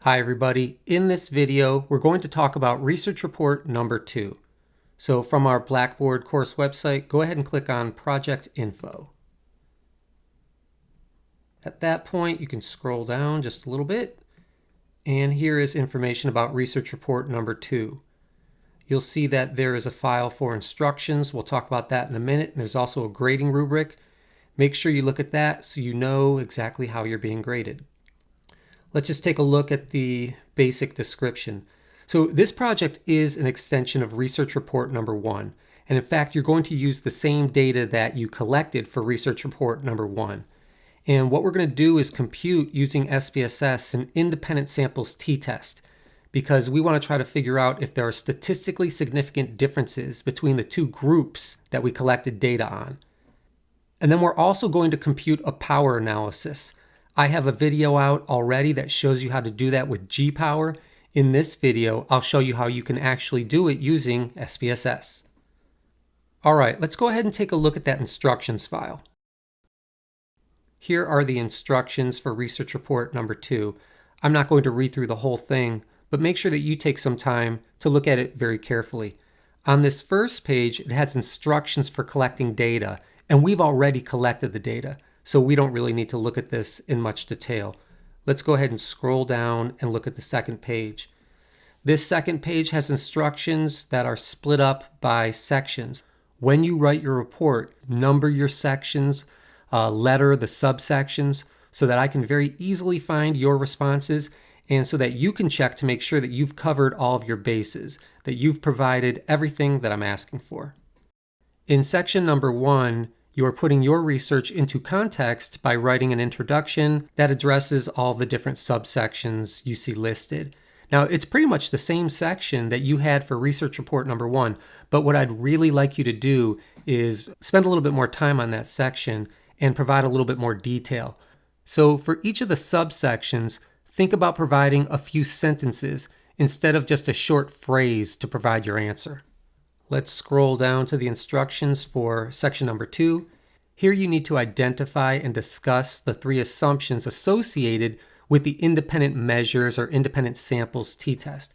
Hi everybody, in this video we're going to talk about research report number 2. So from our Blackboard course website, go ahead and click on Project Info. At that point you can scroll down just a little bit, and here is information about research report number 2. You'll see that there is a file for instructions. We'll talk about that in a minute. And there's also a grading rubric. Make sure you look at that so you know exactly how you're being graded. Let's just take a look at the basic description. So this project is an extension of research report number 1. And in fact, you're going to use the same data that you collected for research report number 1. And what we're going to do is compute using SPSS an independent samples t-test, because we want to try to figure out if there are statistically significant differences between the two groups that we collected data on. And then we're also going to compute a power analysis. I have a video out already that shows you how to do that with G-Power. In this video, I'll show you how you can actually do it using SPSS. All right, let's go ahead and take a look at that instructions file. Here are the instructions for research report number 2. I'm not going to read through the whole thing, but make sure that you take some time to look at it very carefully. On this first page, it has instructions for collecting data, and we've already collected the data. So we don't really need to look at this in much detail. Let's go ahead and scroll down and look at the second page. This second page has instructions that are split up by sections. When you write your report, number your sections, letter the subsections, so that I can very easily find your responses and so that you can check to make sure that you've covered all of your bases, that you've provided everything that I'm asking for. In section number 1, you are putting your research into context by writing an introduction that addresses all the different subsections you see listed. Now, it's pretty much the same section that you had for research report number 1, but what I'd really like you to do is spend a little bit more time on that section and provide a little bit more detail. So for each of the subsections, think about providing a few sentences instead of just a short phrase to provide your answer. Let's scroll down to the instructions for section number 2. Here you need to identify and discuss the 3 assumptions associated with the independent measures or independent samples t-test.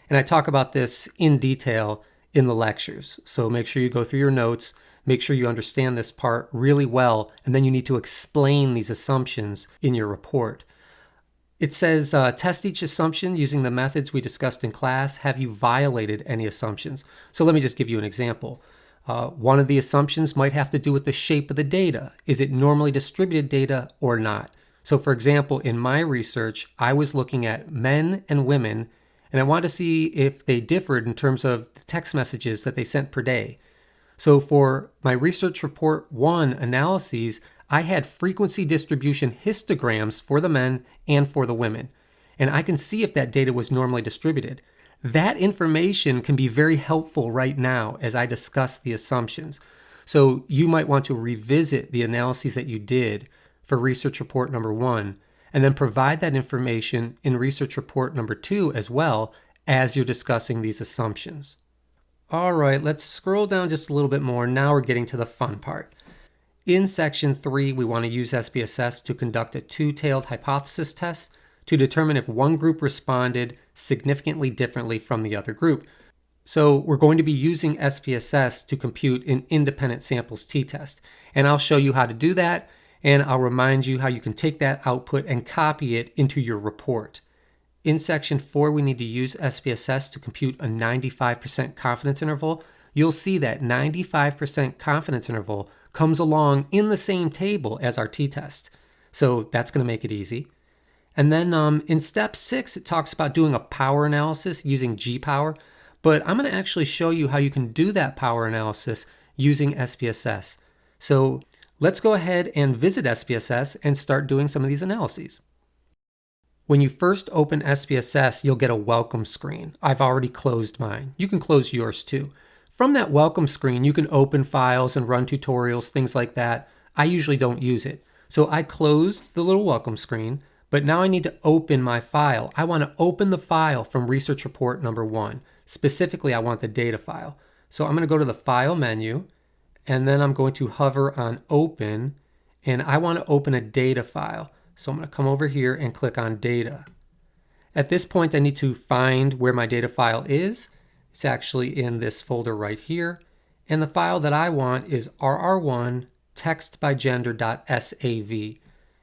And I talk about this in detail in the lectures. So make sure you go through your notes, make sure you understand this part really well, and then you need to explain these assumptions in your report. It says, test each assumption using the methods we discussed in class. Have you violated any assumptions? So let me just give you an example. One of the assumptions might have to do with the shape of the data. Is it normally distributed data or not? So for example, in my research, I was looking at men and women, and I wanted to see if they differed in terms of the text messages that they sent per day. So for my research report 1 analyses, I had frequency distribution histograms for the men and for the women, and I can see if that data was normally distributed. That information can be very helpful right now as I discuss the assumptions. So you might want to revisit the analyses that you did for research report number 1, and then provide that information in research report number 2 as well as you're discussing these assumptions. All right, let's scroll down just a little bit more. Now we're getting to the fun part. In section 3, we want to use SPSS to conduct a two-tailed hypothesis test to determine if one group responded significantly differently from the other group. So we're going to be using SPSS to compute an independent samples t-test. And I'll show you how to do that, and I'll remind you how you can take that output and copy it into your report. In section 4, we need to use SPSS to compute a 95% confidence interval. You'll see that 95% confidence interval comes along in the same table as our t-test. So that's going to make it easy. And then in step 6, it talks about doing a power analysis using G-Power. But I'm going to actually show you how you can do that power analysis using SPSS. So let's go ahead and visit SPSS and start doing some of these analyses. When you first open SPSS, you'll get a welcome screen. I've already closed mine. You can close yours too. From that welcome screen, you can open files and run tutorials, things like that. I usually don't use it. So I closed the little welcome screen, but now I need to open my file. I want to open the file from research report number 1. Specifically, I want the data file. So I'm going to go to the File menu, and then I'm going to hover on Open, and I want to open a data file. So I'm going to come over here and click on Data. At this point, I need to find where my data file is. It's actually in this folder right here. And the file that I want is rr1 textbygender.sav.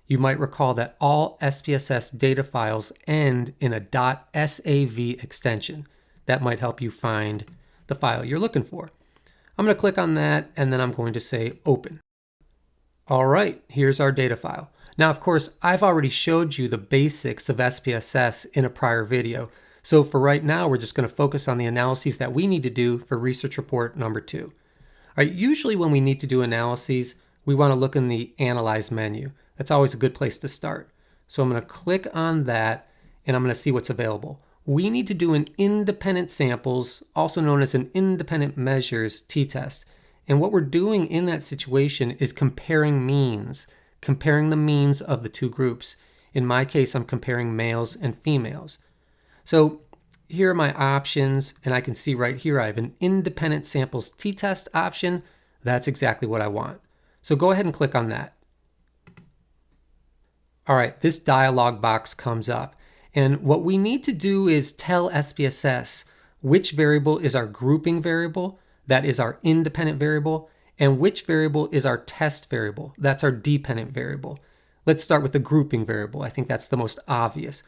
You might recall that all SPSS data files end in a .sav extension. That might help you find the file you're looking for. I'm going to click on that and then I'm going to say open. All right, here's our data file. Now, of course, I've already showed you the basics of SPSS in a prior video. So for right now, we're just going to focus on the analyses that we need to do for research report number 2. All right, usually when we need to do analyses, we want to look in the Analyze menu. That's always a good place to start. So I'm going to click on that and I'm going to see what's available. We need to do an independent samples, also known as an independent measures t-test. And what we're doing in that situation is comparing means, comparing the means of the two groups. In my case, I'm comparing males and females. So here are my options, and I can see right here I have an independent samples t-test option. That's exactly what I want. So go ahead and click on that. All right, this dialog box comes up. And what we need to do is tell SPSS which variable is our grouping variable, that is our independent variable, and which variable is our test variable, that's our dependent variable. Let's start with the grouping variable. I think that's the most obvious.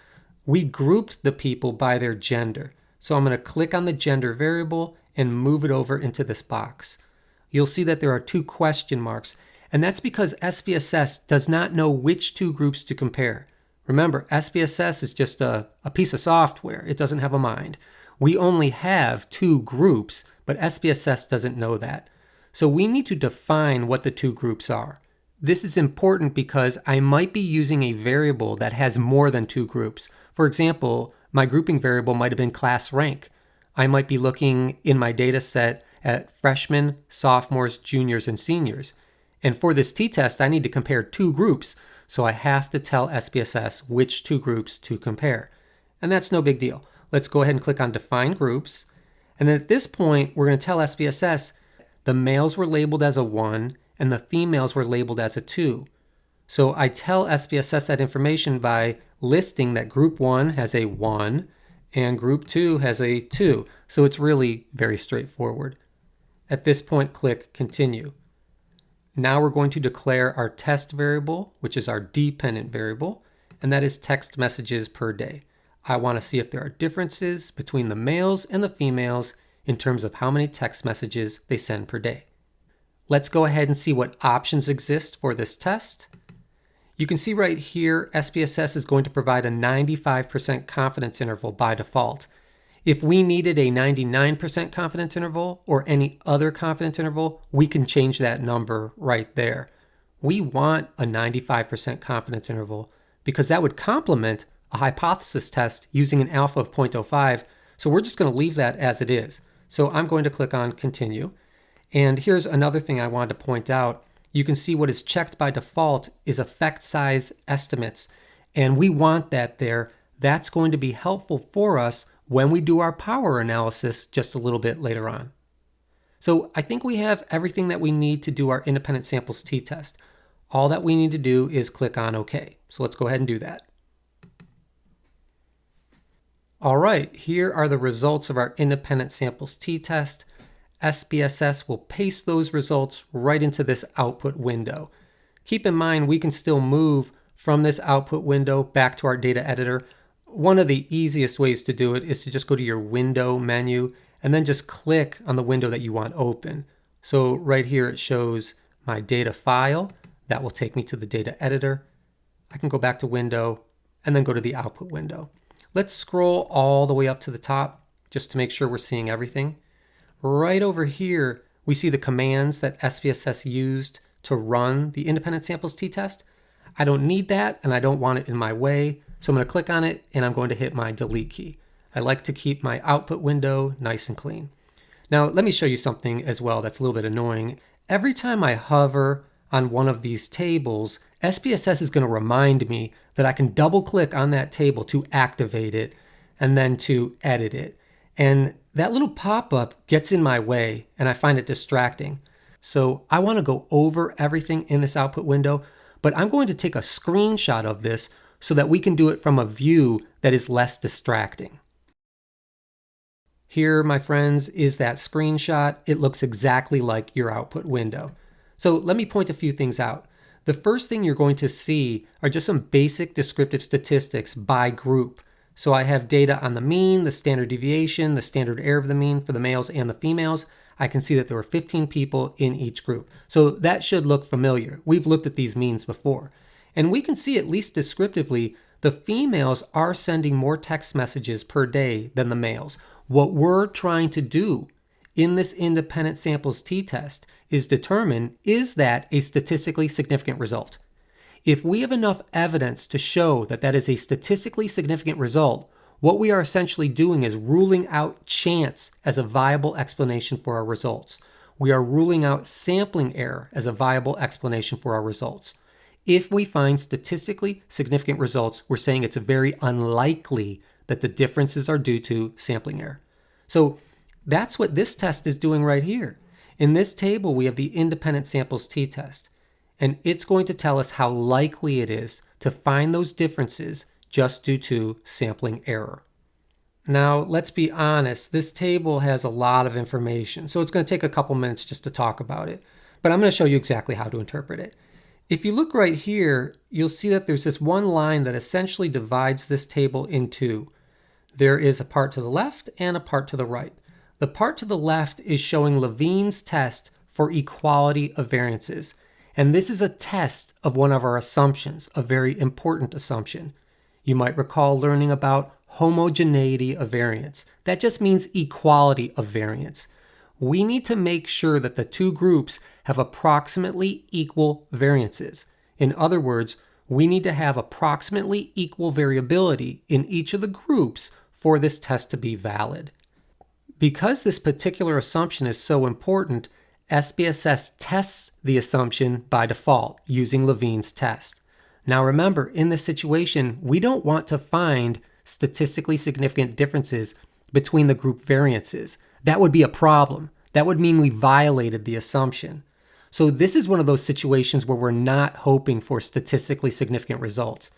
We grouped the people by their gender. So I'm going to click on the gender variable and move it over into this box. You'll see that there are 2 question marks, and that's because SPSS does not know which 2 groups to compare. Remember, SPSS is just a piece of software. It doesn't have a mind. We only have 2 groups, but SPSS doesn't know that. So we need to define what the 2 groups are. This is important because I might be using a variable that has more than 2 groups. For example, my grouping variable might have been class rank. I might be looking in my data set at freshmen, sophomores, juniors, and seniors. And for this t-test, I need to compare 2 groups, so I have to tell SPSS which 2 groups to compare. And that's no big deal. Let's go ahead and click on Define Groups. And then at this point, we're going to tell SPSS the males were labeled as a 1 and the females were labeled as a 2. So I tell SPSS that information by listing that group 1 has a 1 and group 2 has a 2. So it's really very straightforward. At this point, click Continue. Now we're going to declare our test variable, which is our dependent variable, and that is text messages per day. I want to see if there are differences between the males and the females in terms of how many text messages they send per day. Let's go ahead and see what options exist for this test. You can see right here, SPSS is going to provide a 95% confidence interval by default. If we needed a 99% confidence interval or any other confidence interval, we can change that number right there. We want a 95% confidence interval because that would complement a hypothesis test using an alpha of 0.05. So we're just going to leave that as it is. So I'm going to click on Continue. And here's another thing I wanted to point out. You can see what is checked by default is effect size estimates. And we want that there. That's going to be helpful for us when we do our power analysis just a little bit later on. So I think we have everything that we need to do our independent samples t-test. All that we need to do is click on OK. So let's go ahead and do that. All right, here are the results of our independent samples t-test. SPSS will paste those results right into this output window. Keep in mind, we can still move from this output window back to our data editor. One of the easiest ways to do it is to just go to your window menu and then just click on the window that you want open. So right here it shows my data file. That will take me to the data editor. I can go back to window and then go to the output window. Let's scroll all the way up to the top just to make sure we're seeing everything. Right over here, we see the commands that SPSS used to run the independent samples t-test. I don't need that and I don't want it in my way. So I'm going to click on it and I'm going to hit my delete key. I like to keep my output window nice and clean. Now let me show you something as well that's a little bit annoying. Every time I hover on one of these tables, SPSS is going to remind me that I can double click on that table to activate it and then to edit it. And that little pop-up gets in my way and I find it distracting. So I want to go over everything in this output window, but I'm going to take a screenshot of this so that we can do it from a view that is less distracting. Here, my friends, is that screenshot. It looks exactly like your output window. So let me point a few things out. The first thing you're going to see are just some basic descriptive statistics by group. So I have data on the mean, the standard deviation, the standard error of the mean for the males and the females. I can see that there were 15 people in each group. So that should look familiar. We've looked at these means before. And we can see, at least descriptively, the females are sending more text messages per day than the males. What we're trying to do in this independent samples t-test is determine, is that a statistically significant result? If we have enough evidence to show that that is a statistically significant result, what we are essentially doing is ruling out chance as a viable explanation for our results. We are ruling out sampling error as a viable explanation for our results. If we find statistically significant results, we're saying it's very unlikely that the differences are due to sampling error. So that's what this test is doing right here. In this table, we have the independent samples t-test, and it's going to tell us how likely it is to find those differences just due to sampling error. Now, let's be honest, this table has a lot of information, so it's going to take a couple minutes just to talk about it, but I'm going to show you exactly how to interpret it. If you look right here, you'll see that there's this one line that essentially divides this table in two. There is a part to the left and a part to the right. The part to the left is showing Levine's test for equality of variances. And this is a test of one of our assumptions, a very important assumption. You might recall learning about homogeneity of variance. That just means equality of variance. We need to make sure that the two groups have approximately equal variances. In other words, we need to have approximately equal variability in each of the groups for this test to be valid. Because this particular assumption is so important, SPSS tests the assumption by default using Levine's test. Now remember, in this situation, we don't want to find statistically significant differences between the group variances. That would be a problem. That would mean we violated the assumption. So this is one of those situations where we're not hoping for statistically significant results.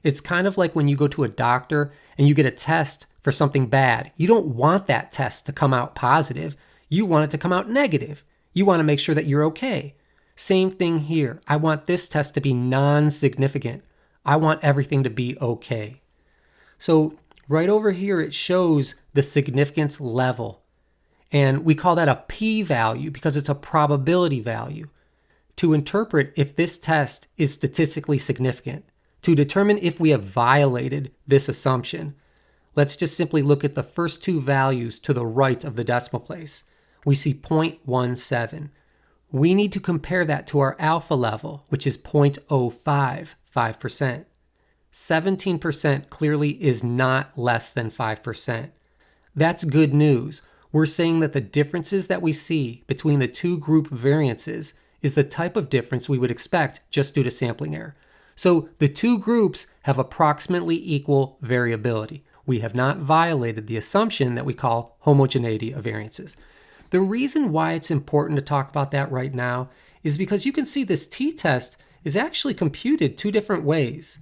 It's kind of like when you go to a doctor and you get a test for something bad. You don't want that test to come out positive. You want it to come out negative. You want to make sure that you're okay. Same thing here. I want this test to be non-significant. I want everything to be okay. So right over here, it shows the significance level. And we call that a p-value because it's a probability value. To interpret if this test is statistically significant, to determine if we have violated this assumption, let's just simply look at the first two values to the right of the decimal place. We see 0.17. We need to compare that to our alpha level, which is 0.05, 5%. 17% clearly is not less than 5%. That's good news. We're saying that the differences that we see between the two group variances is the type of difference we would expect just due to sampling error. So the two groups have approximately equal variability. We have not violated the assumption that we call homogeneity of variances. The reason why it's important to talk about that right now is because you can see this t-test is actually computed two different ways.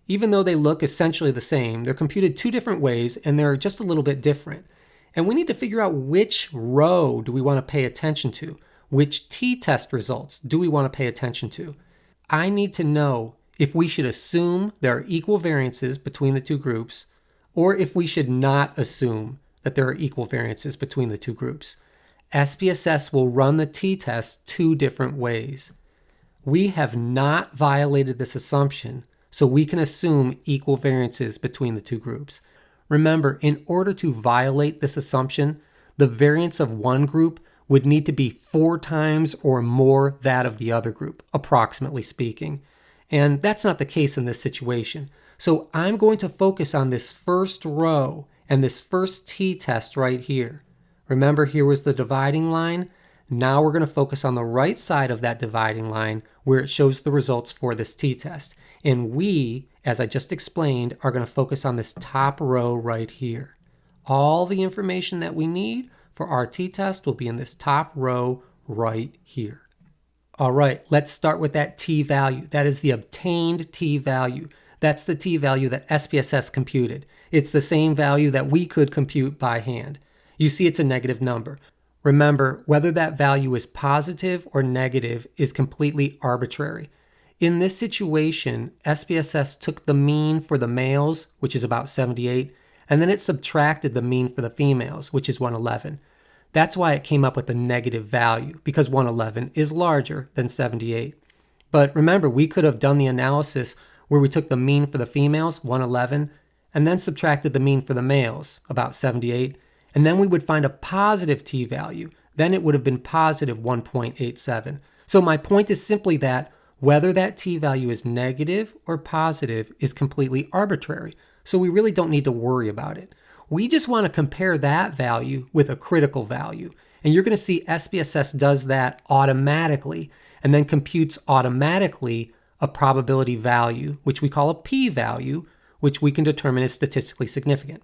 Even though they look essentially the same, they're computed two different ways and they're just a little bit different. And we need to figure out which row do we want to pay attention to? Which t-test results do we want to pay attention to? I need to know if we should assume there are equal variances between the two groups, or if we should not assume that there are equal variances between the two groups. SPSS will run the t-test two different ways. We have not violated this assumption, so we can assume equal variances between the two groups. Remember, in order to violate this assumption, the variance of one group would need to be 4 times or more that of the other group, approximately speaking. And that's not the case in this situation. So I'm going to focus on this first row and this first t-test right here. Remember, here was the dividing line. Now we're going to focus on the right side of that dividing line where it shows the results for this t-test. And we, as I just explained, are going to focus on this top row right here. All the information that we need for our t-test will be in this top row right here. All right, let's start with that t-value. That is the obtained t-value. That's the t-value that SPSS computed. It's the same value that we could compute by hand. You see it's a negative number. Remember, whether that value is positive or negative is completely arbitrary. In this situation, SPSS took the mean for the males, which is about 78, and then it subtracted the mean for the females, which is 111. That's why it came up with a negative value, because 111 is larger than 78. But remember, we could have done the analysis where we took the mean for the females, 111, and then subtracted the mean for the males, about 78, and then we would find a positive t-value. Then it would have been positive 1.87. So my point is simply that whether that t-value is negative or positive is completely arbitrary. So we really don't need to worry about it. We just want to compare that value with a critical value. And you're going to see SPSS does that automatically and then computes automatically a probability value, which we call a p-value, which we can determine is statistically significant.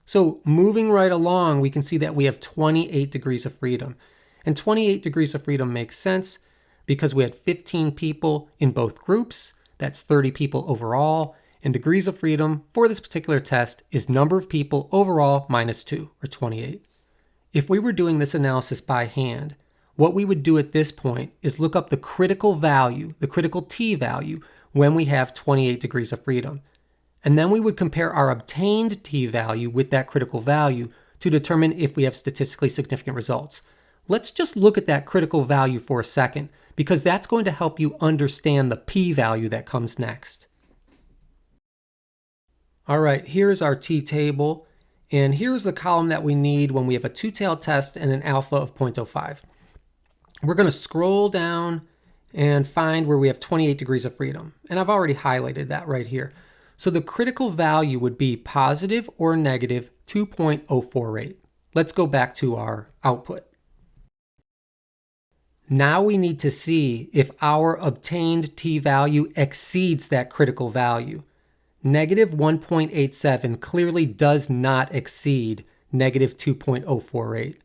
So moving right along, we can see that we have 28 degrees of freedom. And 28 degrees of freedom makes sense because we had 15 people in both groups. That's 30 people overall. And degrees of freedom for this particular test is number of people overall minus 2, or 28. If we were doing this analysis by hand, what we would do at this point is look up the critical value, the critical t-value, when we have 28 degrees of freedom. And then we would compare our obtained t-value with that critical value to determine if we have statistically significant results. Let's just look at that critical value for a second, because that's going to help you understand the p-value that comes next. All right, here's our t-table, and here's the column that we need when we have a two-tailed test and an alpha of 0.05. We're going to scroll down and find where we have 28 degrees of freedom, and I've already highlighted that right here. So the critical value would be positive or negative 2.048. Let's go back to our output. Now we need to see if our obtained t-value exceeds that critical value. Negative 1.87 clearly does not exceed negative 2.048.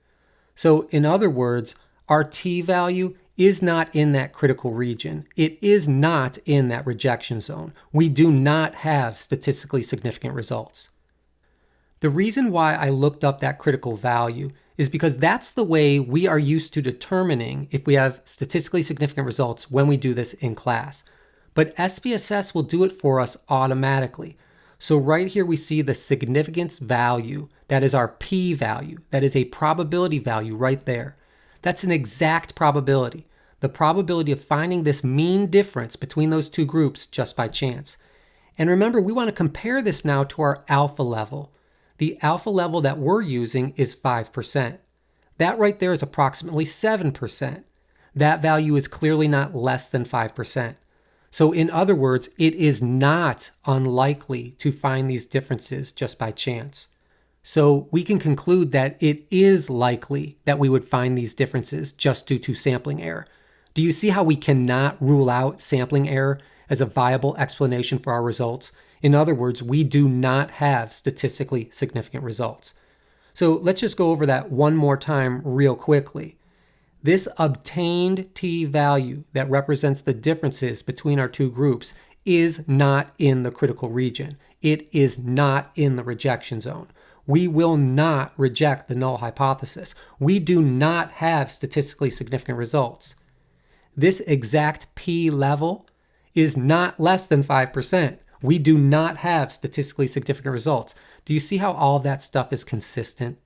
So in other words, our t-value is not in that critical region. It is not in that rejection zone. We do not have statistically significant results. The reason why I looked up that critical value is because that's the way we are used to determining if we have statistically significant results when we do this in class. But SPSS will do it for us automatically. So right here we see the significance value. That is our p-value. That is a probability value right there. That's an exact probability. The probability of finding this mean difference between those two groups just by chance. And remember, we want to compare this now to our alpha level. The alpha level that we're using is 5%. That right there is approximately 7%. That value is clearly not less than 5%. So in other words, it is not unlikely to find these differences just by chance. So we can conclude that it is likely that we would find these differences just due to sampling error. Do you see how we cannot rule out sampling error as a viable explanation for our results? In other words, we do not have statistically significant results. So let's just go over that one more time real quickly. This obtained t-value that represents the differences between our two groups is not in the critical region. It is not in the rejection zone. We will not reject the null hypothesis. We do not have statistically significant results. This exact p level is not less than 5%. We do not have statistically significant results. Do you see how all of that stuff is consistent?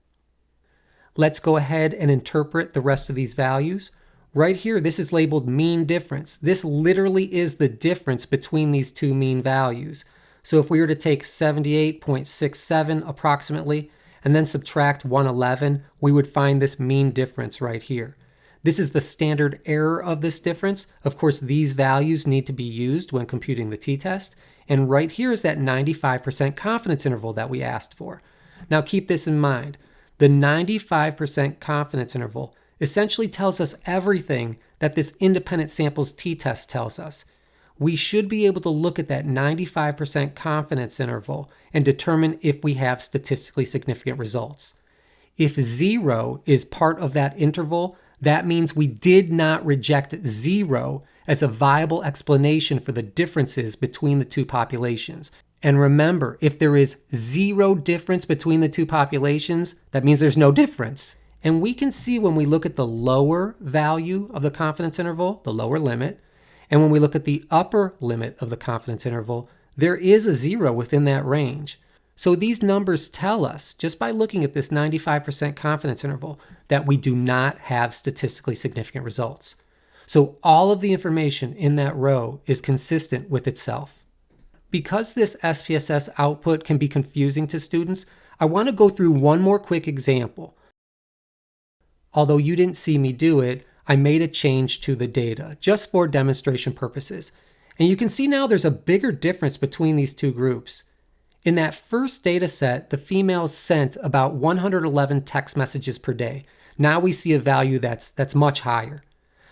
Let's go ahead and interpret the rest of these values. Right here, this is labeled mean difference. This literally is the difference between these two mean values. So if we were to take 78.67 approximately, and then subtract 111, we would find this mean difference right here. This is the standard error of this difference. Of course, these values need to be used when computing the t-test. And right here is that 95% confidence interval that we asked for. Now keep this in mind. The 95% confidence interval essentially tells us everything that this independent samples t-test tells us. We should be able to look at that 95% confidence interval and determine if we have statistically significant results. If 0 is part of that interval, that means we did not reject 0 as a viable explanation for the differences between the two populations. And remember, if there is zero difference between the two populations, that means there's no difference. And we can see when we look at the lower value of the confidence interval, the lower limit, and when we look at the upper limit of the confidence interval, there is a zero within that range. So these numbers tell us, just by looking at this 95% confidence interval, that we do not have statistically significant results. So all of the information in that row is consistent with itself. Because this SPSS output can be confusing to students, I want to go through one more quick example. Although you didn't see me do it, I made a change to the data, just for demonstration purposes. And you can see now there's a bigger difference between these two groups. In that first data set, the females sent about 111 text messages per day. Now we see a value that's much higher.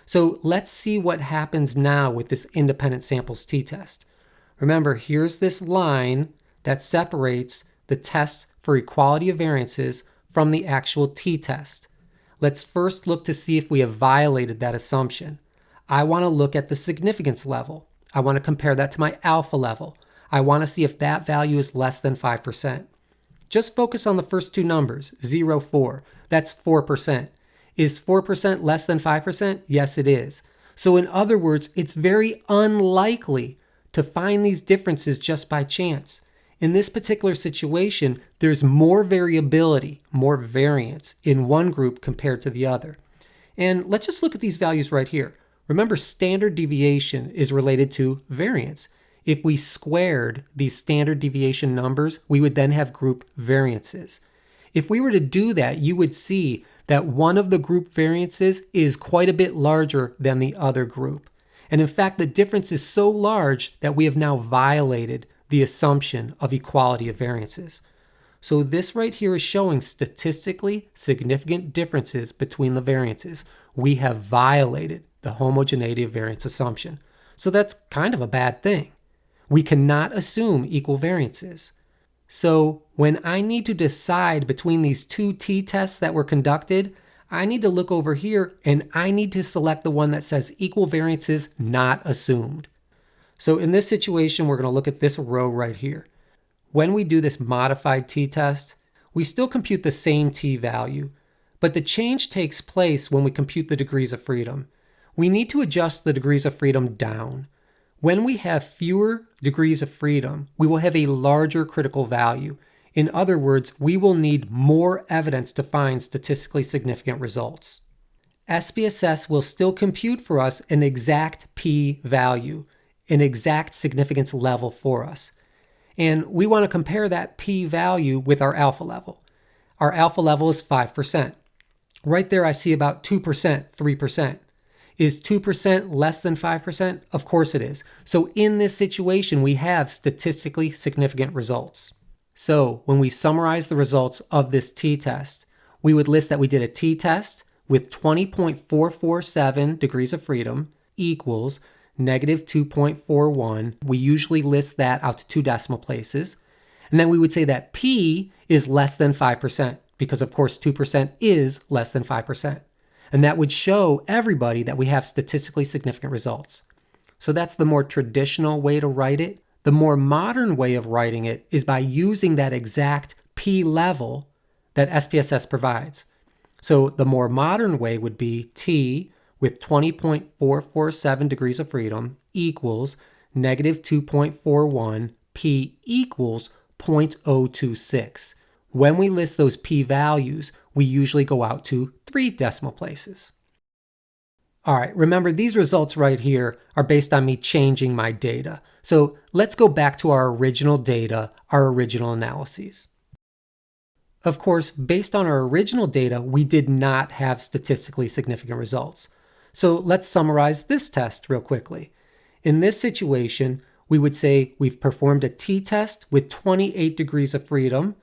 So let's see what happens now with this independent samples t-test. Remember, here's this line that separates the test for equality of variances from the actual t-test. Let's first look to see if we have violated that assumption. I want to look at the significance level. I want to compare that to my alpha level. I want to see if that value is less than 5%. Just focus on the first two numbers, 0, 4. That's 4%. Is 4% less than 5%? Yes, it is. So in other words, it's very unlikely to find these differences just by chance. In this particular situation, there's more variability, more variance in one group compared to the other. And let's just look at these values right here. Remember, standard deviation is related to variance. If we squared these standard deviation numbers, we would then have group variances. If we were to do that, you would see that one of the group variances is quite a bit larger than the other group. And in fact, the difference is so large that we have now violated the assumption of equality of variances. So this right here is showing statistically significant differences between the variances. We have violated the homogeneity of variance assumption. So that's kind of a bad thing. We cannot assume equal variances. So when I need to decide between these two t-tests that were conducted, I need to look over here and I need to select the one that says equal variances not assumed. So in this situation, we're going to look at this row right here. When we do this modified t-test, we still compute the same t-value, but the change takes place when we compute the degrees of freedom. We need to adjust the degrees of freedom down. When we have fewer degrees of freedom, we will have a larger critical value. In other words, we will need more evidence to find statistically significant results. SPSS will still compute for us an exact p-value, an exact significance level for us. And we want to compare that p-value with our alpha level. Our alpha level is 5%. Right there I see about 2%, 3%. Is 2% less than 5%? Of course it is. So in this situation, we have statistically significant results. So when we summarize the results of this t-test, we would list that we did a t-test with 20.447 degrees of freedom equals negative 2.41. We usually list that out to 2 decimal places. And then we would say that p is less than 5% because of course 2% is less than 5%. And that would show everybody that we have statistically significant results. So that's the more traditional way to write it. The more modern way of writing it is by using that exact p level that SPSS provides. So the more modern way would be t with 20.447 degrees of freedom equals negative 2.41, p equals 0.026. When we list those p-values, we usually go out to 3 decimal places. All right, remember these results right here are based on me changing my data. So let's go back to our original data, our original analyses. Of course, based on our original data, we did not have statistically significant results. So let's summarize this test real quickly. In this situation, we would say we've performed a t-test with 28 degrees of freedom.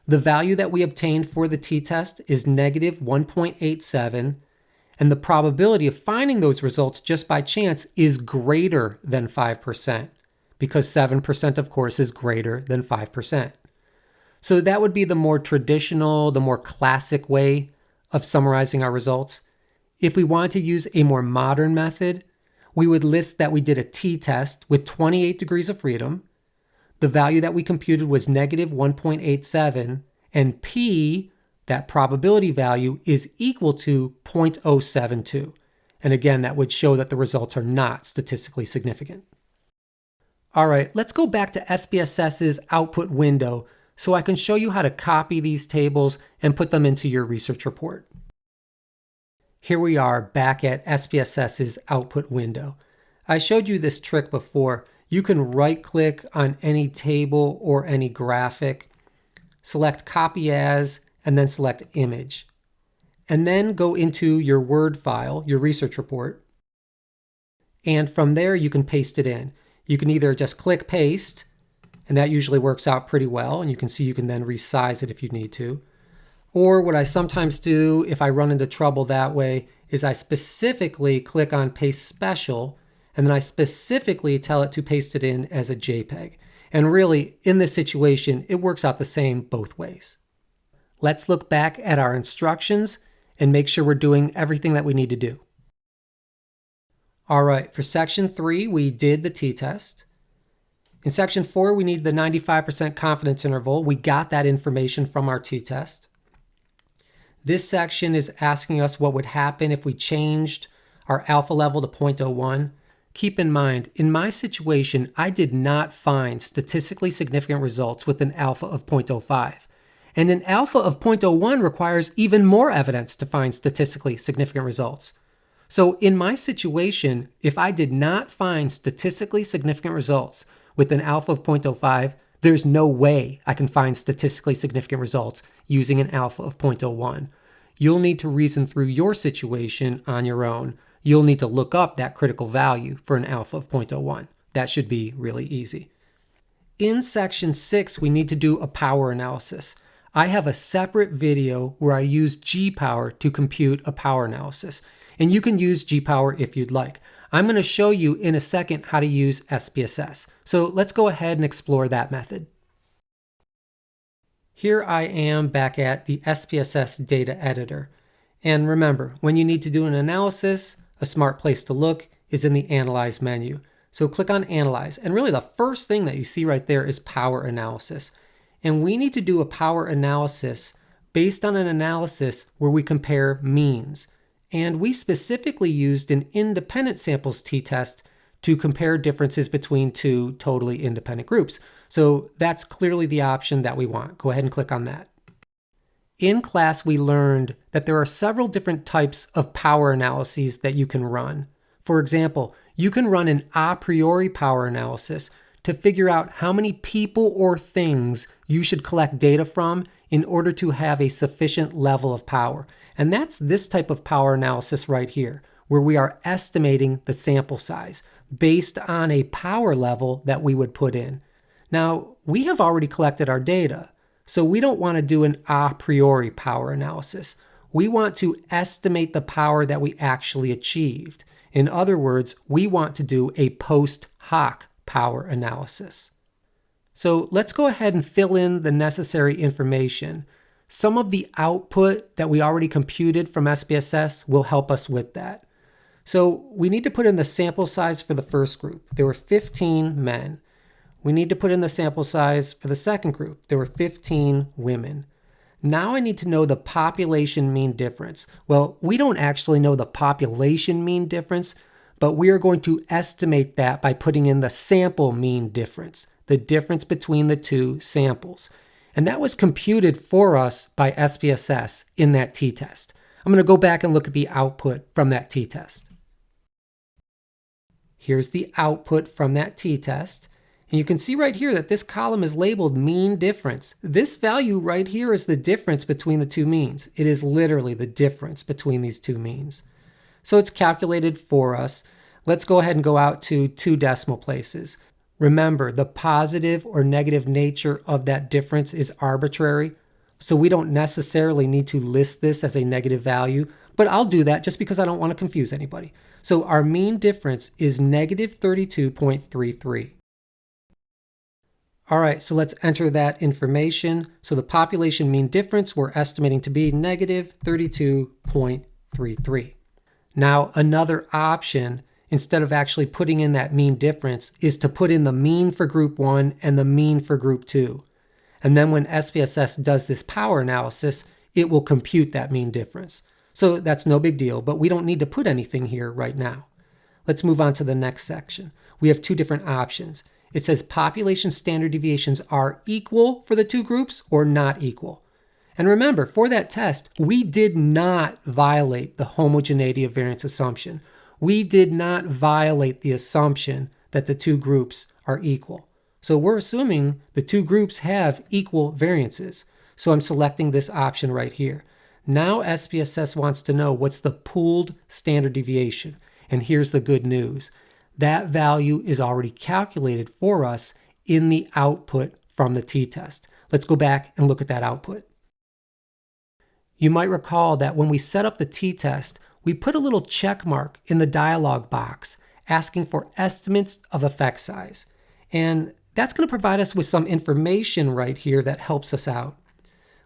The value that we obtained for the t-test is negative 1.87, and the probability of finding those results just by chance is greater than 5%, because 7% of course is greater than 5%. So that would be the more traditional, the more classic way of summarizing our results. If we want to use a more modern method, we would list that we did a t-test with 28 degrees of freedom. The value that we computed was negative 1.87, and p, that probability value, is equal to 0.072. And again, that would show that the results are not statistically significant. All right, let's go back to SPSS's output window so I can show you how to copy these tables and put them into your research report. Here we are back at SPSS's output window. I showed you this trick before. You can right-click on any table or any graphic, select Copy As, and then select Image. And then go into your Word file, your research report, and from there you can paste it in. You can either just click Paste, and that usually works out pretty well, and you can see you can then resize it if you need to. Or what I sometimes do if I run into trouble that way is I specifically click on Paste Special, and then I specifically tell it to paste it in as a JPEG. And really, in this situation, it works out the same both ways. Let's look back at our instructions and make sure we're doing everything that we need to do. All right, for section 3, we did the t-test. In section 4, we need the 95% confidence interval. We got that information from our t-test. This section is asking us what would happen if we changed our alpha level to 0.01. Keep in mind, in my situation, I did not find statistically significant results with an alpha of 0.05. And an alpha of 0.01 requires even more evidence to find statistically significant results. So in my situation, if I did not find statistically significant results with an alpha of 0.05, there's no way I can find statistically significant results using an alpha of 0.01. You'll need to reason through your situation on your own. You'll need to look up that critical value for an alpha of 0.01. That should be really easy. In section 6, we need to do a power analysis. I have a separate video where I use G-Power to compute a power analysis. And you can use G-Power if you'd like. I'm going to show you in a second how to use SPSS. So let's go ahead and explore that method. Here I am back at the SPSS data editor. And remember, when you need to do an analysis, a smart place to look is in the Analyze menu. So click on Analyze. And really the first thing that you see right there is Power Analysis. And we need to do a power analysis based on an analysis where we compare means. And we specifically used an independent samples t-test to compare differences between two totally independent groups. So that's clearly the option that we want. Go ahead and click on that. In class, we learned that there are several different types of power analyses that you can run. For example, you can run an a priori power analysis to figure out how many people or things you should collect data from in order to have a sufficient level of power. And that's this type of power analysis right here, where we are estimating the sample size based on a power level that we would put in. Now, we have already collected our data, so we don't want to do an a priori power analysis. We want to estimate the power that we actually achieved. In other words, we want to do a post hoc power analysis. So let's go ahead and fill in the necessary information. Some of the output that we already computed from SPSS will help us with that. So we need to put in the sample size for the first group. There were 15 men. We need to put in the sample size for the second group. There were 15 women. Now I need to know the population mean difference. Well, we don't actually know the population mean difference, but we are going to estimate that by putting in the sample mean difference, the difference between the two samples. And that was computed for us by SPSS in that t-test. I'm going to go back and look at the output from that t-test. Here's the output from that t-test. And you can see right here that this column is labeled mean difference. This value right here is the difference between the two means. It is literally the difference between these two means. So it's calculated for us. Let's go ahead and go out to 2 decimal places. Remember, the positive or negative nature of that difference is arbitrary, so we don't necessarily need to list this as a negative value, but I'll do that just because I don't want to confuse anybody. So our mean difference is negative 32.33. All right, so let's enter that information. So the population mean difference we're estimating to be negative 32.33. Now, another option instead of actually putting in that mean difference, is to put in the mean for group 1 and the mean for group 2. And then when SPSS does this power analysis, it will compute that mean difference. So that's no big deal, but we don't need to put anything here right now. Let's move on to the next section. We have two different options. It says population standard deviations are equal for the two groups or not equal. And remember, for that test, we did not violate the homogeneity of variance assumption. We did not violate the assumption that the two groups are equal. So we're assuming the two groups have equal variances. So I'm selecting this option right here. Now SPSS wants to know what's the pooled standard deviation. And here's the good news. That value is already calculated for us in the output from the t-test. Let's go back and look at that output. You might recall that when we set up the t-test, we put a little check mark in the dialog box asking for estimates of effect size. And that's going to provide us with some information right here that helps us out.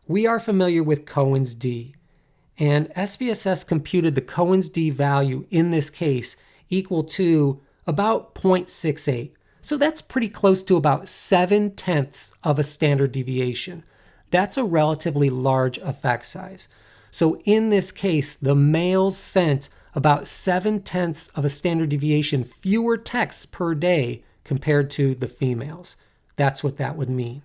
We are familiar with Cohen's d, and SPSS computed the Cohen's d value in this case equal to about 0.68. So that's pretty close to about 7/10 of a standard deviation. That's a relatively large effect size. So in this case, the males sent about 7/10 of a standard deviation fewer texts per day compared to the females. That's what that would mean.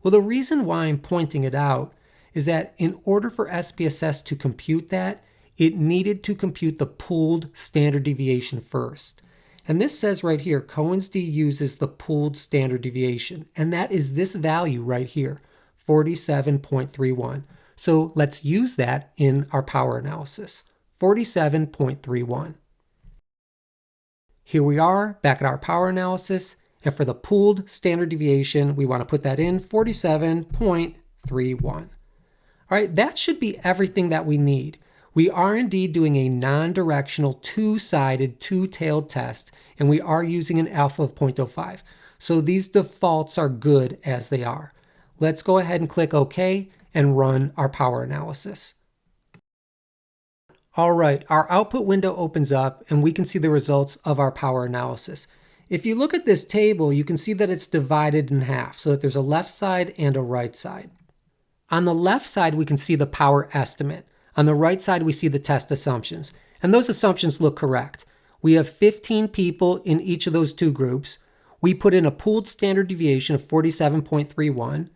Well, the reason why I'm pointing it out is that in order for SPSS to compute that, it needed to compute the pooled standard deviation first. And this says right here, Cohen's d uses the pooled standard deviation, and that is this value right here, 47.31. So let's use that in our power analysis, 47.31. Here we are back at our power analysis, and for the pooled standard deviation, we want to put that in 47.31. All right, that should be everything that we need. We are indeed doing a non-directional, two-sided, two-tailed test, and we are using an alpha of 0.05. So these defaults are good as they are. Let's go ahead and click OK and run our power analysis. All right, our output window opens up and we can see the results of our power analysis. If you look at this table, you can see that it's divided in half, so that there's a left side and a right side. On the left side, we can see the power estimate. On the right side, we see the test assumptions. And those assumptions look correct. We have 15 people in each of those two groups. We put in a pooled standard deviation of 47.31.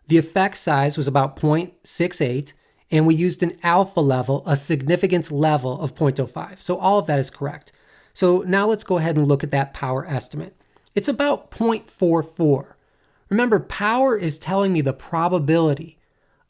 The effect size was about 0.68. And we used an alpha level, a significance level of 0.05. So all of that is correct. So now let's go ahead and look at that power estimate. It's about 0.44. Remember, power is telling me the probability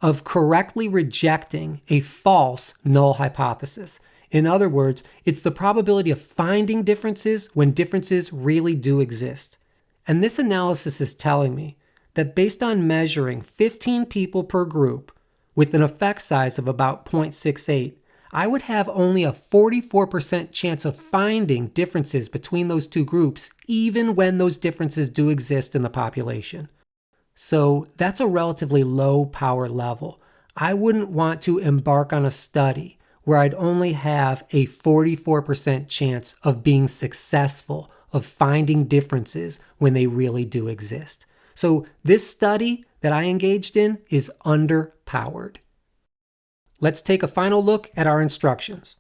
of correctly rejecting a false null hypothesis. In other words, it's the probability of finding differences when differences really do exist. And this analysis is telling me that based on measuring 15 people per group with an effect size of about 0.68, I would have only a 44% chance of finding differences between those two groups, even when those differences do exist in the population. So that's a relatively low power level. I wouldn't want to embark on a study where I'd only have a 44% chance of being successful, of finding differences when they really do exist. So this study that I engaged in is underpowered. Let's take a final look at our instructions.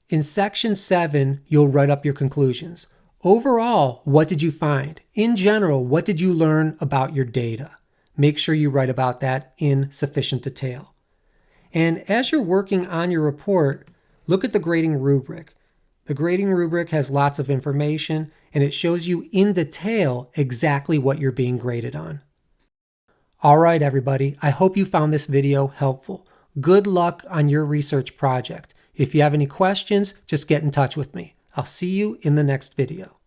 In section 7, you'll write up your conclusions. Overall, what did you find? In general, what did you learn about your data? Make sure you write about that in sufficient detail. And as you're working on your report, look at the grading rubric. The grading rubric has lots of information, and it shows you in detail exactly what you're being graded on. All right, everybody, I hope you found this video helpful. Good luck on your research project. If you have any questions, just get in touch with me. I'll see you in the next video.